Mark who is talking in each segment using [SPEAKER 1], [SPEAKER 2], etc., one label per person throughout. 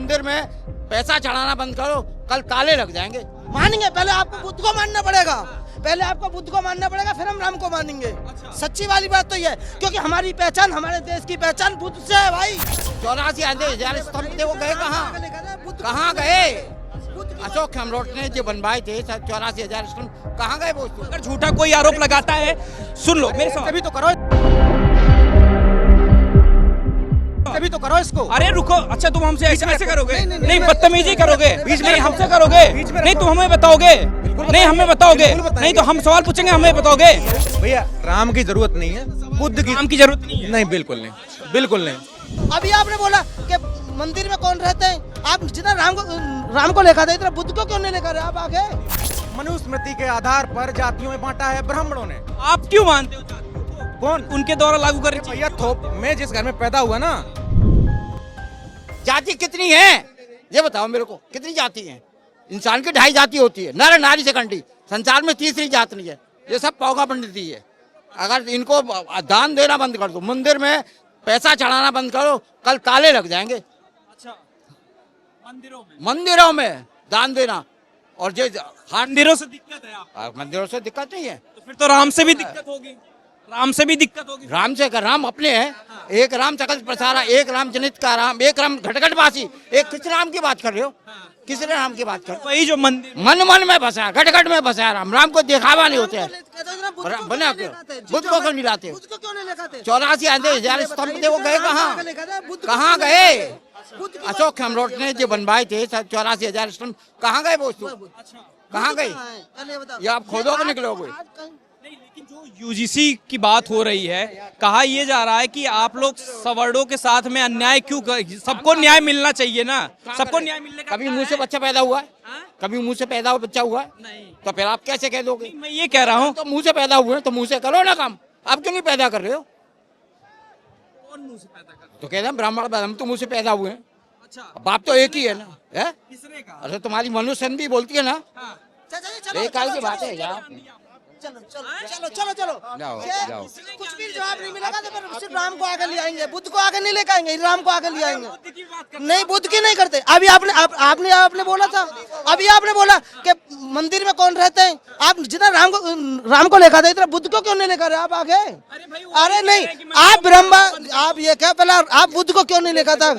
[SPEAKER 1] मंदिर में पैसा चढ़ाना बंद करो, कल ताले लग जाएंगे।
[SPEAKER 2] मानेंगे, पहले आपको बुद्ध को मानना पड़ेगा, पहले आपको बुद्ध को मानना पड़ेगा, फिर हम राम को मानेंगे। सच्ची वाली बात तो ये है, क्योंकि हमारी पहचान, हमारे देश की पहचान बुद्ध से है भाई।
[SPEAKER 1] 84,000 स्तंभ थे, वो गए कहाँ गए? अशोक हेमरोट ने जो बनवाए थे 84,000 स्तंभ, कहाँ गए वो?
[SPEAKER 3] अगर झूठा कोई आरोप लगाता है, सुन लो मेरे सवाल
[SPEAKER 2] तभी तो करो, तभी तो करो इसको।
[SPEAKER 3] अरे रुको, अच्छा तुम हमसे ऐसे करोगे? नहीं बदतमीजी करोगे, नहीं हमसे करोगे, नहीं तुम हमें बताओगे, नहीं हमें बताओगे, नहीं तो हम सवाल पूछेंगे हमें बताओगे।
[SPEAKER 4] भैया राम की जरूरत नहीं है, बुद्ध की
[SPEAKER 3] राम की जरूरत नहीं है।
[SPEAKER 4] नहीं, बिल्कुल नहीं, बिल्कुल नहीं।
[SPEAKER 2] अभी आपने बोला कि मंदिर में कौन रहते हैं, आप जितना राम को लेकर थे, इतना बुद्ध को क्यों नहीं लेकर आप आगे?
[SPEAKER 4] मनुस्मृति के आधार पर जातियों में बांटा है ब्राह्मणों ने।
[SPEAKER 3] आप क्यों मानते हो?
[SPEAKER 4] कौन?
[SPEAKER 3] उनके द्वारा लागू कर रही
[SPEAKER 4] भैया थोप, मैं जिस घर में पैदा हुआ ना।
[SPEAKER 1] जाति कितनी है ये बताओ मेरे को, कितनी जाति है? इंसान की 2.5 जाति होती है, नर नारी से कंडी, संसार में तीसरी जात नहीं है। ये सब पौगा पंडिती है। अगर इनको दान देना बंद कर दो, मंदिर में पैसा चढ़ाना बंद करो, कल ताले लग जाएंगे।
[SPEAKER 3] अच्छा,
[SPEAKER 1] मंदिरों में दान देना, और जो
[SPEAKER 3] मंदिरों से दिक्कत है आप?
[SPEAKER 1] मंदिरों से दिक्कत नहीं है,
[SPEAKER 3] तो फिर तो राम से भी दिक्कत होगी, राम से भी दिक्कत होगी।
[SPEAKER 1] राम से कर, राम अपने हैं। एक राम सकल प्रसारा, एक राम जनित का राम, एक राम घटघटवासी। एक किस राम की बात कर रहे हो? किस राम की बात कर रहे हो?
[SPEAKER 3] वही जो मंदिर
[SPEAKER 1] मन में बसा, घट में बसा राम को दिखावा नहीं होते हैं। बना क्यों? बुद्ध को क्यों नहीं लाते? 84,000 स्तंभ थे, वो गए कहाँ गए? अशोक हेमरोट ने जो बनवाए थे 84,000 स्तंभ, कहाँ गए वो? कहाँ गए? ये आप खोदोगे निकलोगे?
[SPEAKER 3] नहीं, लेकिन जो यूजीसी की बात हो रही है, कहा यह जा रहा है कि आप लोग सवर्णों के साथ में अन्याय क्यों कर, सबको न्याय मिलना चाहिए ना, सबको न्याय मिलने का।
[SPEAKER 1] कभी मुंह से बच्चा पैदा हुआ है? कभी मुंह से पैदा हुआ बच्चा हुआ है?
[SPEAKER 3] नहीं।
[SPEAKER 1] तो फिर आप कैसे कह दोगे?
[SPEAKER 3] मैं ये कह रहा हूँ,
[SPEAKER 1] तो मुंह से पैदा हुए तो मुंह से करो ना काम, आप क्यों नहीं पैदा कर रहे हो?
[SPEAKER 3] कौन मुंह से पैदा कर?
[SPEAKER 1] तो कह रहे हैं ब्राह्मण, हम तो मुंह से पैदा हुए हैं,
[SPEAKER 3] अच्छा,
[SPEAKER 1] बाप तो एक ही है ना, है?
[SPEAKER 3] किसने कहा?
[SPEAKER 1] अरे तुम्हारी मनुष्य भी बोलती है ना, एक काल की बात है यार।
[SPEAKER 2] चलो चलो चलो चलो
[SPEAKER 1] जाओ, जाओ।
[SPEAKER 2] कुछ भी जवाब नहीं मिलेगा तो फिर सिर्फ राम को आगे ले आएंगे, बुद्ध को आगे नहीं लेकर आएंगे, राम को आगे ले आएंगे। नहीं, बुद्ध की नहीं करते। अभी आपने बोला था, अभी आपने बोला कि मंदिर में कौन रहते हैं, आप जितना राम को लेकर थे, इतना बुद्ध को क्यों नहीं लेकर आप आगे? अरे नहीं, आप ब्रह्मा, आप ये क्या, पहले आप बुद्ध को क्यों नहीं लेकर था?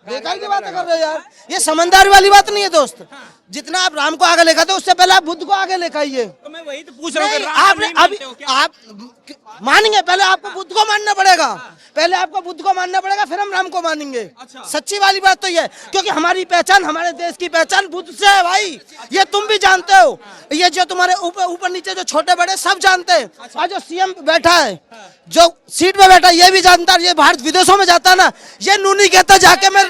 [SPEAKER 2] बेकार की बातें कर रहे हो यार, ये समझदारी वाली बात नहीं है दोस्त। जितना आप राम को आगे लेकर थे, उससे पहले आप बुद्ध को आगे लेकर आइए।
[SPEAKER 3] तो मैं वही तो पूछ रहा हूँ कि राम
[SPEAKER 2] आपने
[SPEAKER 3] नहीं मानते
[SPEAKER 2] अभी
[SPEAKER 3] हो क्या?
[SPEAKER 2] आप मानेंगे, पहले आपको बुद्ध को मानना पड़ेगा, पहले आपको बुद्ध को मानना पड़ेगा, फिर हम राम को मानेंगे। सच्ची वाली बात तो ये है, क्योंकि हमारी पहचान, हमारे देश की पहचान बुद्ध से है भाई। ये तुम भी जानते हो, ये जो तुम्हारे ऊपर नीचे जो छोटे बड़े सब जानते हैं, और जो सीएम बैठा है, जो सीट पे बैठा है, ये भी जानता है। ये भारत विदेशों में जाता है ना, ये नूनी कहता जाके मैं,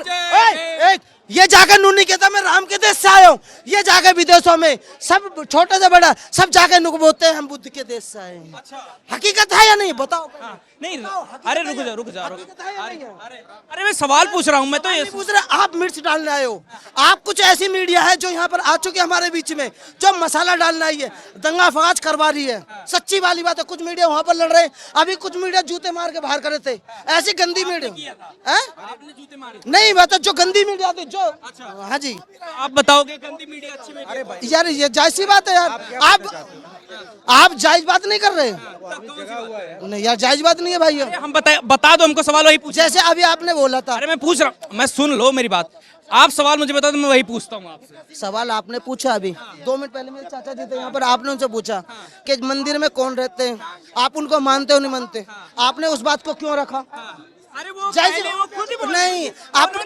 [SPEAKER 2] ये जाकर नूनी कहता मैं राम के देश से आया हूँ। ये जाके विदेशों में सब छोटे से बड़ा सब जाके नुक बोलते हैं हम बुद्ध के देश से आए हैं। हकीकत है या नहीं बताओ?
[SPEAKER 3] नहीं, अरे रुक जा। अरे मैं सवाल पूछ रहा हूँ, मैं तो ये
[SPEAKER 2] पूछ रहा, आप मिर्च डालने आए हो। आप कुछ ऐसी मीडिया है जो यहाँ पर आ चुकी है हमारे बीच में, जो मसाला डालना आई है, दंगा फसाद करवा रही है। सच्ची वाली बात है, कुछ मीडिया वहाँ पर लड़ रहे हैं, अभी कुछ मीडिया जूते मार के बाहर करे थे। ऐसी गंदी मीडिया नहीं, बात जो गंदी मीडिया थी जो। हाँ जी,
[SPEAKER 3] आप बताओगे गंदी मीडिया अच्छी मीडिया?
[SPEAKER 2] यार ये जायज सी बात है यार, आप जायज बात नहीं कर रहे। नहीं यार, जायज बात नहीं है भाई।
[SPEAKER 3] हम बता दो हमको, सवाल वही पूछ।
[SPEAKER 2] जैसे अभी आपने बोला था,
[SPEAKER 3] अरे मैं पूछ रहा हूँ, मैं सुन लो मेरी बात, आप सवाल मुझे बता दो, मैं वही पूछता हूँ आपसे।
[SPEAKER 2] सवाल आपने पूछा अभी 2 मिनट पहले, मेरे चाचा जी थे यहाँ पर, आपने उनसे पूछा कि मंदिर में कौन रहते हैं, आप उनको मानते हो नहीं मानते, आपने उस बात को क्यों रखा?
[SPEAKER 3] अरे वो
[SPEAKER 2] खुद ही नहीं,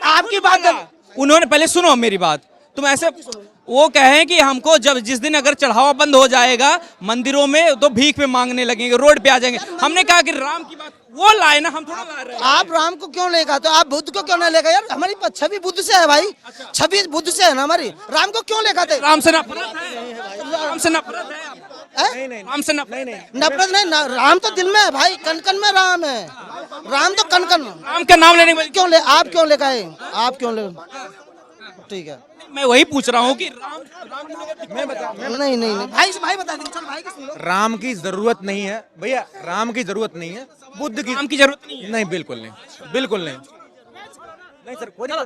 [SPEAKER 2] आपकी बात,
[SPEAKER 3] उन्होंने, पहले सुनो मेरी बात, तुम ऐसे वो कहें कि हमको जब जिस दिन अगर चढ़ावा बंद हो जाएगा मंदिरों में, तो भीख पे मांगने लगेंगे, रोड पे आ जाएंगे। हमने कहा कि राम की बात वो लाए ना, हम थोड़ा ला रहे हैं।
[SPEAKER 2] आप राम को क्यों लेगा, तो आप बुद्ध को क्यों नहीं लेगा? यार हमारी छवि बुद्ध से है भाई, छवि बुद्ध से है ना हमारी। राम को क्यों लेगा थे?
[SPEAKER 3] राम से नफरत है, राम से नफरत है, राम से
[SPEAKER 2] नफरत नहीं, राम तो दिल में है भाई, कन कन में राम है, राम तो कन कन में।
[SPEAKER 3] राम का नाम लेने के
[SPEAKER 2] क्यों ले, आप क्यों लेगा है, आप क्यों ले? ठीक है,
[SPEAKER 3] मैं वही पूछ रहा हूँ कि
[SPEAKER 2] नहीं भाई बता देंगे, चल भाई की।
[SPEAKER 4] राम की जरूरत नहीं है भैया, राम की जरूरत नहीं है, बुद्ध की।
[SPEAKER 3] राम की जरूरत नहीं है?
[SPEAKER 4] नहीं, बिल्कुल नहीं, बिल्कुल नहीं। नहीं सर कोई नहीं
[SPEAKER 5] का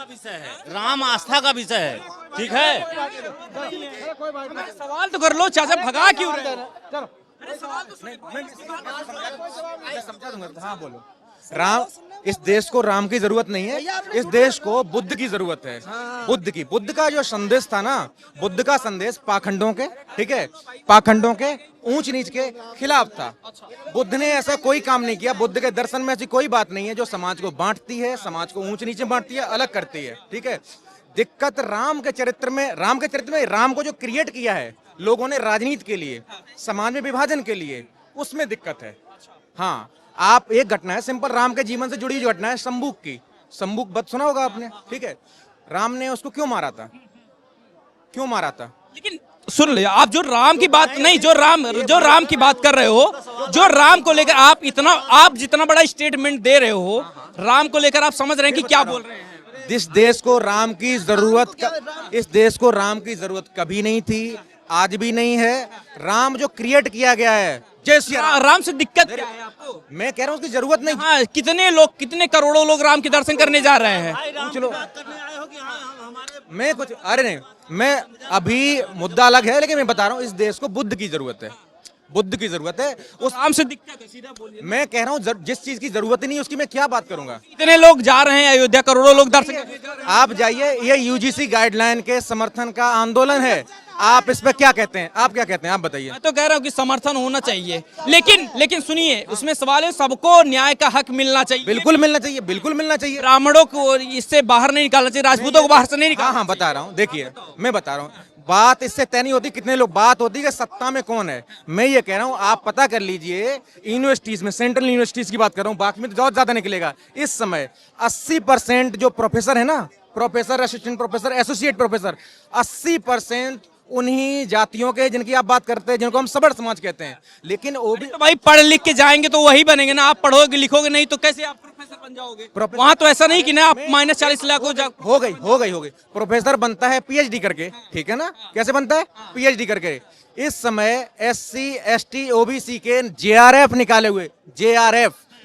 [SPEAKER 5] विषय है, राम आस्था का विषय है, ठीक है।
[SPEAKER 3] सवाल तो कर लो चाचा, भगा क्यों रहे हो?
[SPEAKER 4] मैं समझा दूंगा। हाँ बोलो। राम, इस देश को राम की जरूरत नहीं है, इस देश को बुद्ध की जरूरत है। बुद्ध का जो संदेश था ना, बुद्ध का संदेश पाखंडों के, ठीक है, पाखंडों के, ऊंच नीच के खिलाफ था। बुद्ध ने ऐसा कोई काम नहीं किया, बुद्ध के दर्शन में ऐसी कोई बात नहीं है जो समाज को बांटती है, समाज को ऊंच नीचे बांटती है, अलग करती है, ठीक है। दिक्कत राम के चरित्र में, राम को जो क्रिएट किया है लोगों ने राजनीति के लिए, समाज में विभाजन के लिए, उसमें दिक्कत है। हाँ, आप एक घटना है सिंपल, राम के जीवन से जुड़ी जो घटना है शंबुक की, शंबुक वध सुना होगा आपने, ठीक है। राम ने उसको क्यों मारा था?
[SPEAKER 3] लेकिन सुन ले, आप जो राम की बात नहीं, जो राम की बात कर रहे हो, जो राम को लेकर आप जितना बड़ा स्टेटमेंट दे रहे हो, राम को लेकर आप समझ रहे हैं कि क्या बोल रहे हैं?
[SPEAKER 4] इस देश को राम की जरूरत कभी नहीं थी, आज भी नहीं है। राम जो क्रिएट किया गया है, जय श्री राम।
[SPEAKER 3] राम से दिक्कत क्या है आपको?
[SPEAKER 4] मैं कह रहा हूँ उसकी जरूरत नहीं।
[SPEAKER 3] हाँ, कितने करोड़ों लोग राम के दर्शन करने जा रहे हैं।
[SPEAKER 4] चलो मैं कुछ, अरे नहीं, मैं अभी मुद्दा अलग है, लेकिन मैं बता रहा हूँ इस देश को बुद्ध की जरूरत है, उस
[SPEAKER 3] राम से दिक्कत है, सीधा बोलिए।
[SPEAKER 4] मैं कह रहा हूँ जिस चीज की जरूरत ही नहीं उसकी मैं क्या बात करूंगा।
[SPEAKER 3] इतने लोग जा रहे हैं अयोध्या, करोड़ों लोग दर्शन करने जा रहे हैं।
[SPEAKER 4] आप जाइए, ये यूजीसी गाइडलाइन के समर्थन का आंदोलन है, आप इस पे क्या कहते हैं? आप बताइए।
[SPEAKER 3] मैं तो कह रहा हूँ कि समर्थन होना चाहिए, लेकिन सुनिए, उसमें सवाल है सबको न्याय का हक मिलना चाहिए।
[SPEAKER 4] बिल्कुल मिलना चाहिए।
[SPEAKER 3] ब्राह्मणों को इससे बाहर नहीं निकालना चाहिए, राजपूतों को बाहर से नहीं निकालना।
[SPEAKER 4] हाँ, बता रहा हूँ, देखिए मैं बता रहा हूँ, बात इससे तय नहीं होती कितने लोग, बात होती है कि सत्ता में कौन है। मैं ये कह रहा हूँ, आप पता कर लीजिए यूनिवर्सिटीज में, सेंट्रल यूनिवर्सिटीज की बात कर रहा हूँ, बाकी में तो बहुत ज्यादा निकलेगा। इस समय 80% जो प्रोफेसर है ना, professor, assistant professor, associate professor, 80% उन्हीं जातियों के जिनकी आप बात करते हैं, जिनको हम सबड़ समाज कहते हैं। लेकिन वो भी
[SPEAKER 3] तो भाई पढ़ लिख के जाएंगे तो वही बनेंगे ना, आप पढ़ोगे लिखोगे नहीं तो कैसे आप प्रोफेसर बन जाओगे? वहाँ तो ऐसा नहीं कि ना आप -40 लाख
[SPEAKER 4] हो गई। प्रोफेसर बनता है पीएचडी करके, ठीक है ना? कैसे बनता है? पीएचडी करके। इस समय SC ST OBC के JRF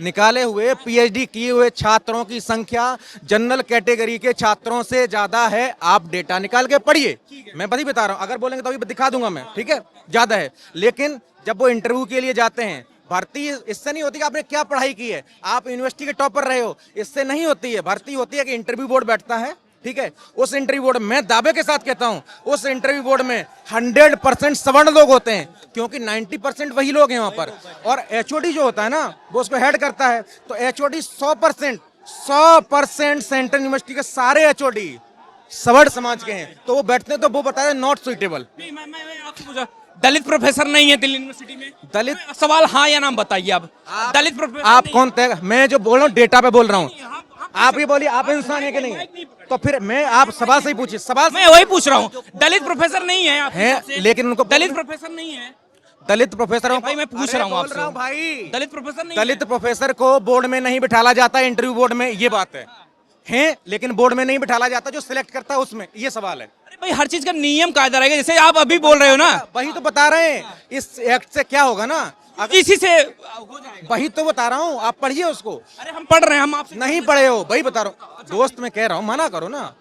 [SPEAKER 4] निकाले हुए पीएचडी किए हुए छात्रों की संख्या जनरल कैटेगरी के छात्रों से ज्यादा है। आप डेटा निकाल के पढ़िए, मैं वही बता रहा हूँ, अगर बोलेंगे तो अभी दिखा दूंगा मैं, ठीक है, ज्यादा है। लेकिन जब वो इंटरव्यू के लिए जाते हैं, भर्ती इससे नहीं होती कि आपने क्या पढ़ाई की है, आप यूनिवर्सिटी के टॉपर रहे हो, इससे नहीं होती है। भर्ती होती है कि इंटरव्यू बोर्ड बैठता है, ठीक है, उस इंटरव्यू बोर्ड में दावे के साथ कहता हूं, उस इंटरव्यू बोर्ड में 100% सवर्ण लोग होते हैं, क्योंकि 90% वही लोग हैं वहां पर। और एचओडी जो होता है ना, वो उसको हेड करता है, तो एचओडी 100% सेंट्रल यूनिवर्सिटी के सारे एचओडी सवर्ण समाज के हैं, तो वो बैठते हैं, तो वो बताया नॉट सुइटेबल।
[SPEAKER 3] दलित प्रोफेसर नहीं है दिल्ली यूनिवर्सिटी में?
[SPEAKER 4] दलित
[SPEAKER 3] सवाल हाँ या नाम बताइए आप। दलित प्रोफेसर
[SPEAKER 4] आप कौन तय? मैं जो बोल रहा हूँ डेटा पे बोल रहा हूँ, आप ये बोलिए आप इंसान है कि नहीं? तो फिर मैं आप सवाल से ही पूछिए, सवाल
[SPEAKER 3] मैं वही पूछ रहा हूँ। दलित प्रोफेसर नहीं है
[SPEAKER 4] हैं, लेकिन उनको
[SPEAKER 3] दलित प्रोफेसर नहीं है।
[SPEAKER 4] दलित प्रोफेसर
[SPEAKER 3] भाई मैं पूछ रहा हूँ आपसे
[SPEAKER 4] भाई,
[SPEAKER 3] दलित प्रोफेसर नहीं
[SPEAKER 4] दलित प्रोफेसर को बोर्ड में नहीं बिठाला जाता, इंटरव्यू बोर्ड में, ये बात है, लेकिन बोर्ड में नहीं बिठाला जाता, जो सिलेक्ट करता है उसमें, ये सवाल है।
[SPEAKER 3] अरे भाई हर चीज का नियम कायदा रहेगा, जैसे आप अभी बोल रहे हो ना,
[SPEAKER 4] वही तो बता रहे हैं, इस एक्ट से क्या होगा ना,
[SPEAKER 3] इसी से
[SPEAKER 4] वही तो बता रहा हूँ, आप पढ़िए उसको।
[SPEAKER 3] अरे हम पढ़ रहे हैं, हम आपसे
[SPEAKER 4] नहीं पढ़े हो, वही बता रहा हूँ दोस्त, मैं कह रहा हूँ मना करो ना,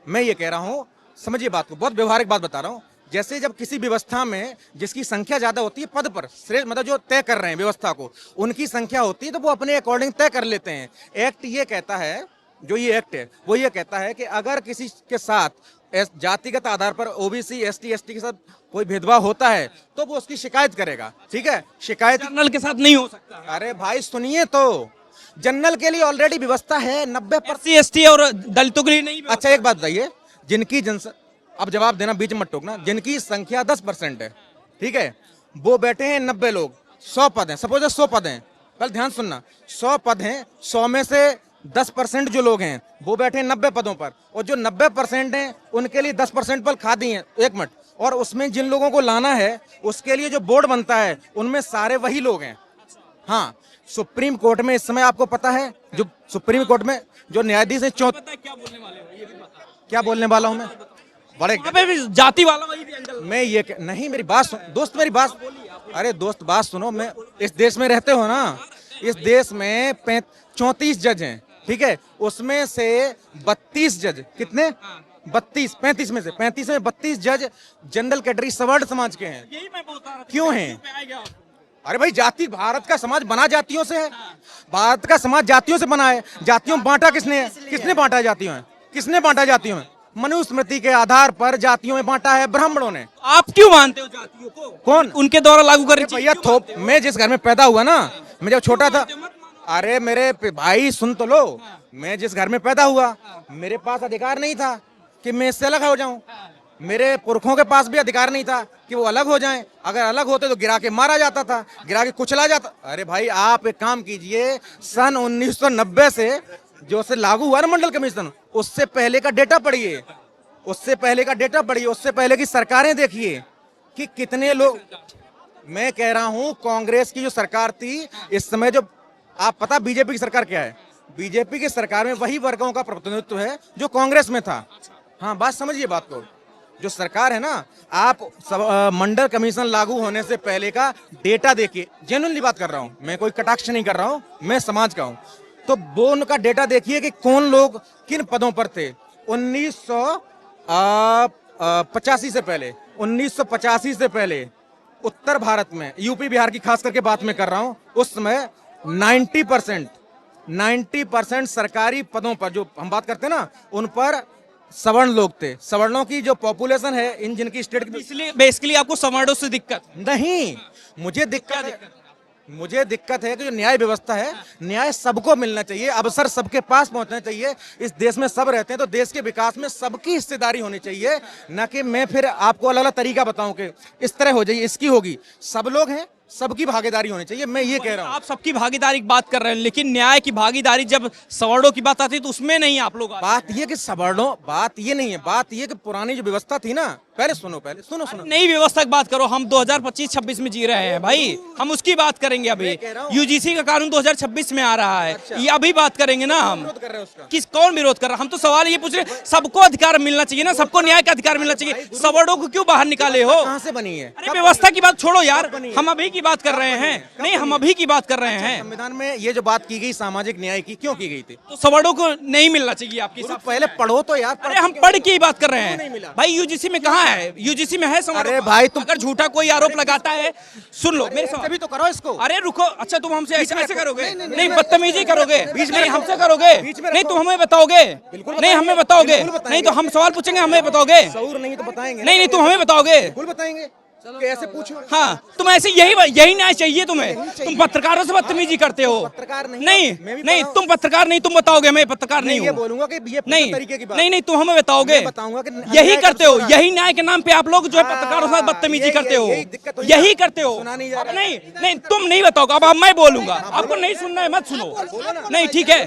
[SPEAKER 4] मैं ये कह रहा हूँ समझिए बात को, बहुत व्यवहारिक बात बता रहा हूँ। जैसे जब किसी व्यवस्था में जिसकी संख्या ज्यादा होती है पद पर, मतलब जो तय कर रहे हैं व्यवस्था को, उनकी संख्या होती है, तो वो अपने अकॉर्डिंग तय कर लेते हैं। एक्ट ये कहता है, जो ये एक्ट है वो ये कहता है कि अगर किसी के साथ जातिगत आधार पर ओबीसी ST ST के साथ कोई भेदभाव होता है तो वो उसकी शिकायत करेगा, ठीक है, शिकायत
[SPEAKER 3] जनरल के साथ नहीं हो सकता।
[SPEAKER 4] अरे भाई सुनिए, तो जनरल के लिए ऑलरेडी व्यवस्था है 90%।
[SPEAKER 3] SC ST और दलितों के लिए नहीं।
[SPEAKER 4] अच्छा एक बात बताइए, जिनकी अब जवाब देना, बीच में मत टोकना, जिनकी संख्या 10% है, ठीक है, वो बैठे हैं 90 लोग, 100 पद हैं, सपोज 100 पद हैं, पहले ध्यान सुनना, 100 पद हैं, 100 में से 10% जो लोग हैं वो बैठे 90 पदों पर, और जो 90% हैं उनके लिए 10% पर खादी हैं। एक मिनट, और उसमें जिन लोगों को लाना है उसके लिए जो बोर्ड बनता है उनमें सारे वही लोग हैं। हाँ, सुप्रीम कोर्ट में इस समय आपको पता है, जो सुप्रीम कोर्ट में जो न्यायाधीश है, क्या बोलने वाला हूँ मैं, बड़े
[SPEAKER 3] जाति वाला वही एंगल।
[SPEAKER 4] मैं ये नहीं, मेरी बात सुन दोस्त, मेरी बात, अरे दोस्त बात सुनो, मैं इस देश में रहते हो ना, इस देश में 34 जज हैं, ठीक है, उसमें से 32 जज, कितने 35 में से 32 जज जनरल कैटेगरी सवर्ण समाज के हैं।
[SPEAKER 3] यही मैं बोलता रहा था।
[SPEAKER 4] क्यों हैं? अरे भाई जाति, भारत का समाज बना जातियों से है, भारत का समाज जातियों से बना है। जातियों में बांटा किसने है? किसने बांटा है जातियों में? किसने बांटा जातियों में? मनुस्मृति के आधार पर जातियों में बांटा है ब्राह्मणों ने।
[SPEAKER 3] आप क्यों मानते हो जातियों को?
[SPEAKER 4] कौन?
[SPEAKER 3] उनके द्वारा लागू कर
[SPEAKER 4] भैया थोप, मैं जिस घर में पैदा हुआ ना, मैं जब छोटा था, अरे मेरे भाई सुन तो लो, मैं जिस घर में पैदा हुआ मेरे पास अधिकार नहीं था कि मैं इससे अलग हो जाऊं। मेरे पुरखों के पास भी अधिकार नहीं था कि वो अलग हो जाएं। अगर अलग होते तो गिरा के मारा जाता था, गिरा के कुचला जाता। अरे भाई आप एक काम कीजिए, सन 1990 से जो से लागू हुआ ना मंडल कमीशन, उससे पहले का डेटा पढ़िए, उससे पहले का डेटा पढ़िए, उससे पहले की सरकारें देखिए कि कितने लोग। मैं कह रहा हूं कांग्रेस की जो सरकार थी इस समय, जो आप पता बीजेपी की सरकार क्या है? बीजेपी की सरकार में वही वर्गों का प्रतिनिधित्व है जो कांग्रेस में था। हाँ बात समझिए बात को, जो सरकार है ना, आप मंडल कमीशन लागू होने से पहले का डेटा देखिए, जेन्युइनली बात कर रहा हूँ मैं, कोई कटाक्ष नहीं कर रहा हूँ, मैं समाज का हूँ। तो वो उनका डेटा देखिए कि कौन लोग किन पदों पर थे 1985 से पहले। 1985 से पहले उत्तर भारत में, यूपी बिहार की खास करके बात मैं कर रहा हूँ, उस समय 90% सरकारी पदों पर जो हम बात करते हैं ना, उन पर सवर्ण लोग थे। सवर्णों की जो पॉपुलेशन है इन जिनकी स्टेट की,
[SPEAKER 3] इसलिए बेसिकली आपको सवर्णों से दिक्कत
[SPEAKER 4] नहीं, मुझे दिक्कत है कि जो न्याय व्यवस्था है, न्याय सबको मिलना चाहिए, अवसर सबके पास पहुंचना चाहिए। इस देश में सब रहते हैं तो देश के विकास में सबकी हिस्सेदारी होनी चाहिए, ना कि मैं फिर आपको अलग अलग तरीका बताऊं कि इस तरह हो जाइए, इसकी होगी। सब लोग हैं, सबकी भागीदारी होनी चाहिए, मैं ये कह रहा हूँ।
[SPEAKER 3] आप सबकी भागीदारी की बात कर रहे हैं, लेकिन न्याय की भागीदारी जब सवर्णों की बात आती है तो उसमें नहीं आप लोग।
[SPEAKER 4] बात ये कि सवर्णों, बात ये नहीं है, बात ये कि पुरानी जो व्यवस्था थी ना, पहले सुनो
[SPEAKER 3] नई व्यवस्था की बात करो। हम 2025-26 में जी रहे हैं भाई, हम उसकी बात करेंगे। अभी यूजीसी का कानून 2026 में आ रहा है, ये अभी बात करेंगे ना हम। किस कौन विरोध कर रहा है? हम तो सवाल ये पूछ रहे हैं, सबको अधिकार मिलना चाहिए ना, सबको न्याय का अधिकार मिलना चाहिए। सवर्णों को क्यों बाहर निकाले हो?
[SPEAKER 4] कहाँ से बनी है?
[SPEAKER 3] अरे व्यवस्था की बात छोड़ो यार, हम अभी की बात कर रहे हैं। नहीं, हम अभी की बात कर रहे हैं।
[SPEAKER 4] संविधान में ये जो बात की गई सामाजिक न्याय की, क्यों की गई थी?
[SPEAKER 3] तो सवर्णों को नहीं मिलना चाहिए आपकी?
[SPEAKER 4] पहले पढ़ो तो यार।
[SPEAKER 3] अरे हम पढ़ के ही बात कर रहे हैं भाई। यूजीसी में कहाँ है? यूजीसी में है सवर्णों?
[SPEAKER 4] अरे भाई तुम
[SPEAKER 3] अगर झूठा कोई आरोप लगाता है, सुन लो मेरे साथ
[SPEAKER 4] भी तो करो इसको।
[SPEAKER 3] अरे रुको, अच्छा तुम हमसे ऐसे करोगे? नहीं, बदतमीजी करोगे? नहीं हमसे करोगे? नहीं तुम हमें बताओगे? नहीं हमें बताओगे? नहीं तो हम सवाल पूछेंगे, हमें बताओगे?
[SPEAKER 4] शऊर नहीं तो बताएंगे।
[SPEAKER 3] नहीं तुम हमें बताओगे?
[SPEAKER 4] बिल्कुल बताएंगे, कैसे पूछो।
[SPEAKER 3] हाँ, तुम ऐसे यही न्याय चाहिए तुम्हें? तुम पत्रकारों से बदतमीजी करते हो।
[SPEAKER 4] पत्रकार
[SPEAKER 3] नहीं तुम पत्रकार नहीं, तुम बताओगे मैं पत्रकार नहीं हूँ।
[SPEAKER 4] बोलूंगा कि ये
[SPEAKER 3] नहीं
[SPEAKER 4] तरीके की बात।
[SPEAKER 3] नहीं तुम हमें बताओगे,
[SPEAKER 4] बताऊंगा कि
[SPEAKER 3] यही करते हो, यही न्याय के नाम पे आप लोग जो है पत्रकारों के साथ बदतमीजी करते हो, यही करते हो। नहीं तुम नहीं बताओगे, अब मैं बोलूंगा, आपको नहीं सुनना है मत सुनो। नहीं ठीक है,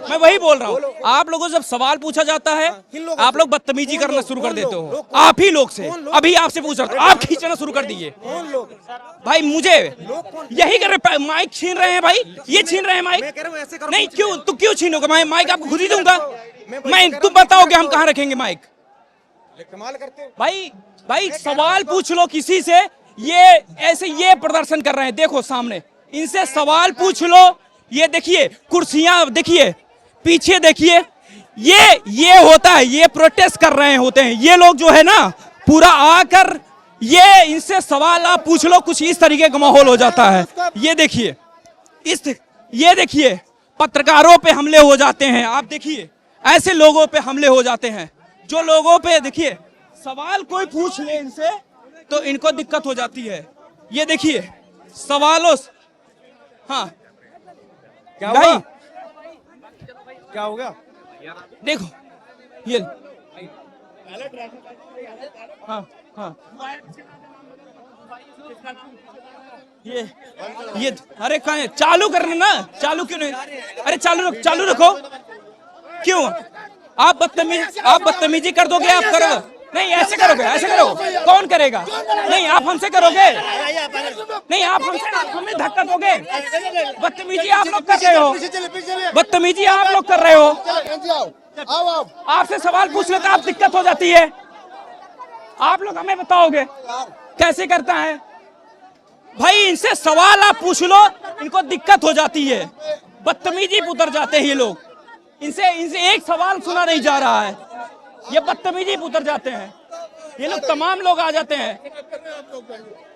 [SPEAKER 3] मैं वही बोल रहा हूँ। आप लोगों से जब सवाल पूछा जाता है आप लोग बदतमीजी करना शुरू कर देते हो। आप ही लोग से, अभी आपसे पूछ रहा हूँ, आप खींचना शुरू कर दीजिए भाई। मुझे यही कर रहे, माइक छीन रहे हैं भाई, ये छीन रहे हैं माइक। नहीं क्यों, तू क्यों छीनोगे माइक? आपको खुद ही दूंगा मैं, तुम बताओगे हम कहाँ रखेंगे माइक?
[SPEAKER 4] कमाल करते हो
[SPEAKER 3] भाई सवाल पूछ लो किसी से। ये ऐसे ये प्रदर्शन कर रहे हैं, देखो सामने, इनसे सवाल पूछ लो। ये देखिए कुर्सियां, देखिए पीछे देखिए, ये होता है, ये प्रोटेस्ट कर रहे होते हैं ये लोग जो है ना, पूरा आकर ये इनसे सवाल आप पूछ लो, कुछ इस तरीके का माहौल हो जाता है। ये देखिए, ये देखिए पत्रकारों पे हमले हो जाते हैं। आप देखिए ऐसे लोगों पे हमले हो जाते हैं, जो लोगों पे देखिए सवाल कोई पूछ ले इनसे तो इनको दिक्कत हो जाती है। ये देखिए सवालों, हाँ
[SPEAKER 4] क्या होगा
[SPEAKER 3] देखो ये, हाँ ये अरे कहाँ है? चालू करना ना, चालू क्यों नहीं? अरे चालू रखो। क्यों आप बदतमीजी कर दोगे? आप करोगे? नहीं ऐसे करोगे? कौन करेगा? नहीं आप हमसे करोगे? नहीं आप हमें धक्का दोगे? बदतमीजी आप लोग कर रहे हो, बदतमीजी आप लोग कर रहे हो। आपसे सवाल पूछ लेते आप दिक्कत हो जाती है। आप लोग हमें बताओगे कैसे करता है भाई? इनसे सवाल आप पूछ लो, इनको दिक्कत हो जाती है, बदतमीजी पे उतर जाते हैं ये लोग। इनसे इनसे एक सवाल सुना नहीं जा रहा है, ये बदतमीजी पे उतर जाते हैं। ये लोग तमाम लोग आ जाते हैं,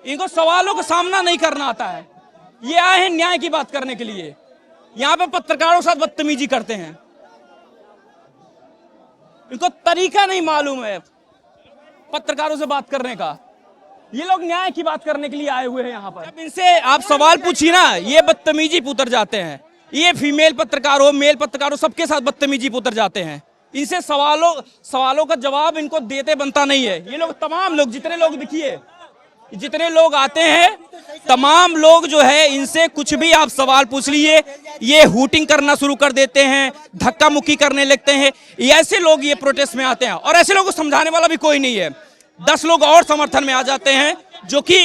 [SPEAKER 3] इनको सवालों का सामना नहीं करना आता है। ये आए हैं न्याय की बात करने के लिए, यहाँ पे पत्रकारों के साथ बदतमीजी करते हैं। इनको तरीका नहीं मालूम है पत्रकारों से बात करने का। ये लोग न्याय की बात करने के लिए आए हुए हैं यहाँ पर। जब इनसे आप सवाल पूछिए ना, ये बदतमीजी पे उतर जाते हैं। ये फीमेल पत्रकार हो, मेल पत्रकार हो, सबके साथ बदतमीजी पे उतर जाते हैं। इनसे सवालों का जवाब इनको देते बनता नहीं है। ये लोग तमाम लोग, जितने लोग देखिए, जितने लोग आते हैं, तमाम लोग जो है, इनसे कुछ भी आप सवाल पूछ लीजिए, ये हूटिंग करना शुरू कर देते हैं, धक्का मुक्की करने लगते हैं। ऐसे लोग ये प्रोटेस्ट में आते हैं, और ऐसे लोगों को समझाने वाला भी कोई नहीं है। 10 लोग और समर्थन में आ जाते हैं, जो कि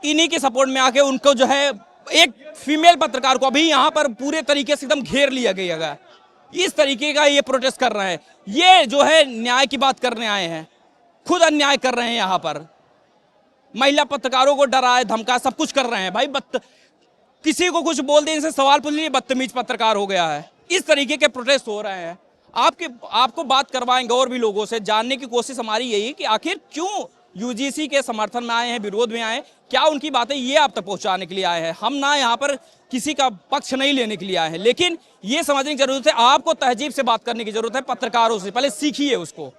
[SPEAKER 3] इन्हीं के सपोर्ट में आके उनको जो है, एक फीमेल पत्रकार को अभी यहाँ पर पूरे तरीके से एकदम घेर लिया गया है। इस तरीके का ये प्रोटेस्ट कर रहे हैं। ये जो है न्याय की बात करने आए हैं, खुद अन्याय कर रहे हैं। यहाँ पर महिला पत्रकारों को डराए धमका सब कुछ कर रहे हैं। भाई किसी को कुछ बोल दे, इनसे सवाल पूछ लीजिए, बदतमीज पत्रकार हो गया है। इस तरीके के प्रोटेस्ट हो रहे हैं। आपको बात करवाएंगे और भी लोगों से, जानने की कोशिश हमारी यही है कि आखिर क्यों यूजीसी के समर्थन में आए हैं, विरोध में आए हैं, क्या उनकी बातें ये आप तक पहुंचाने के लिए आए हैं। हम ना यहाँ पर किसी का पक्ष नहीं लेने के लिए आए हैं, लेकिन ये समझने की जरूरत है, आपको तहजीब से बात करने की जरूरत है। पत्रकारों से पहले सीखिए उसको।